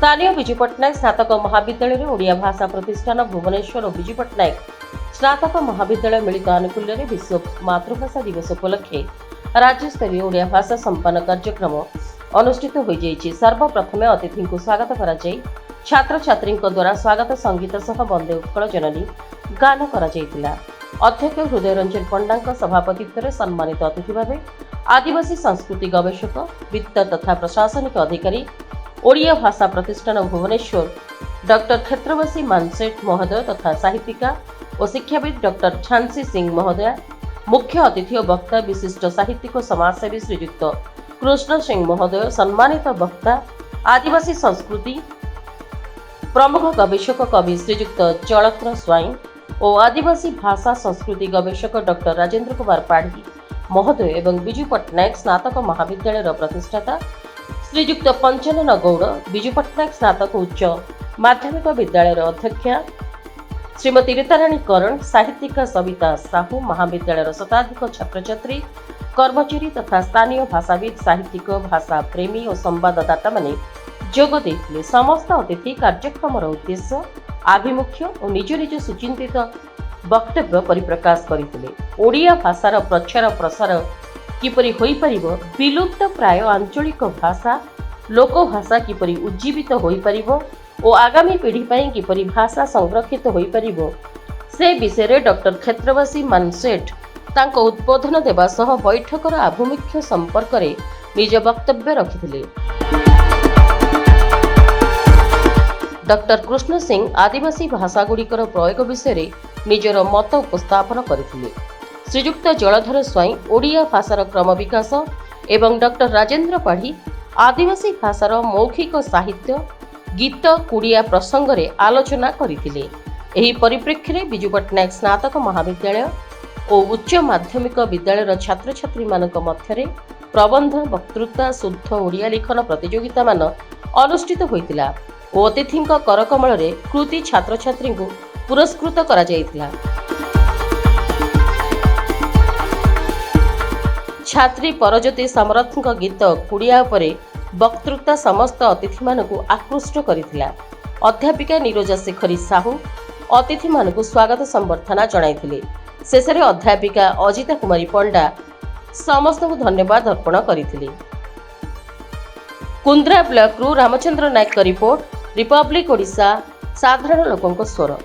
स्थानीय विजु पट्टनायक स्नातक महाविद्यालय ओडिया भाषा प्रतिष्ठान भुवनेश्वर और विजु पट्टनायक स्नातक महाविद्यालय मिलित आनुकूल्य विश्व मातृभाषा दिवस उपलक्षे राज्यस्तरीय ओडिया भाषा संपन्न कार्यक्रम अनुष्ठित हो जाइछि। सर्वप्रथमे अतिथि को स्वागत करा जाई छात्र छात्री द्वारा स्वागत संगीत सह वंदे उत्कल जननी गान करा जाइतिला। अध्यक्ष हृदय रंजन पंडा सभापतित्व में सम्मानित अतिथि भाव आदिवासी संस्कृति गवेषक वित्त तथा प्रशासनिक अधिकारी ओडिया भाषा प्रतिष्ठान भुवनेश्वर डॉक्टर क्षेत्रवासी मानसेठ महोदय तथा साहित्यिका और शिक्षाविद डॉक्टर झांसी सिंह महोदय, मुख्य अतिथि और वक्ता विशिष्ट साहित्यिक और समाजसेवी श्रीयुक्त कृष्ण सिंह महोदय, सम्मानित वक्ता आदिवासी संस्कृति प्रमुख गवेषक कवि श्रीयुक्त चलक्र स्वाई और आदिवासी भाषा संस्कृति गवेषक डॉक्टर राजेंद्र कुमार पाढ़ी महोदय एवं विजु पट्टनायक स्नातक महाविद्यालय प्रतिष्ठाता श्रीयुक्त पंचानन गौड़, विजु पट्टनायक स्नातक उच्च माध्यमिक विद्यालय अध्यक्षा श्रीमती रीताराणी करण, साहित्यिका सविता साहू, महाविद्यालय शताधिक छात्र छात्री कर्मचारी तथा स्थानीय भाषाविद साहित्यिक भाषा प्रेमी और संवाददाता माने जोग देथिले। समस्त अतिथि कार्यक्रम उद्देश्य आभिमुख्य और निज निज सुचिंतित वक्तव्य परिप्रकाश करथिले। ओडिया भाषार प्रचार प्रसार किपरि होई परिबो, विलुप्त प्राय आंचलिक भाषा लोकभाषा किपरि उज्जीवित होई परिबो और आगामी पीढ़ी पई किपरि भाषा संरक्षित होई परिबो से विषय रे डॉक्टर क्षेत्रवासी मानसेठ तांको उद्बोधन देवा सह बैठकर आभिमुख्य संपर्क रे निज वक्तव्य रखिथिले। डॉक्टर कृष्ण सिंह आदिवासी भाषा गुड़िकर प्रयोग विषय रे निजर मत उपस्थापन करथिले। श्रीयुक्त जलधर स्वाई ओडिया भाषार क्रम विकास एवं डॉक्टर राजेंद्र पाढ़ी आदिवासी भाषार मौखिक साहित्य गीत कुड़िया प्रसंग रे आलोचना करथिले। एही परिप्रेक्षी रे विजु पट्टनायक स्नातक महाविद्यालय और उच्च माध्यमिक विद्यालय छात्र छात्री मानक मध्यरे प्रबंध वक्तृता शुद्ध ओडिया लिखन प्रतियोगिता मान अनुष्ठित होइतिला और अतिथि करकमल रे कृति छात्र छात्री को पुरस्कृत करा जाइतिला। छात्री परज्योति समरथ गीत कुड़िया उपरे वक्तृता समस्त अतिथि मानकु आकृष्ट करिथिला। अध्यापिका निरोजा शेखरी साहू अतिथि मानकु स्वागत संबर्धना जणाइथिले। शेषरे अध्यापिका अजिता कुमारी पंडा समस्त को धन्यवाद अर्पण करिथिले। कुंद्रा ब्लॉक रु रामचंद्र नायक रिपोर्ट, रिपब्लिक ओडिशा, साधारण लोकंक स्वर।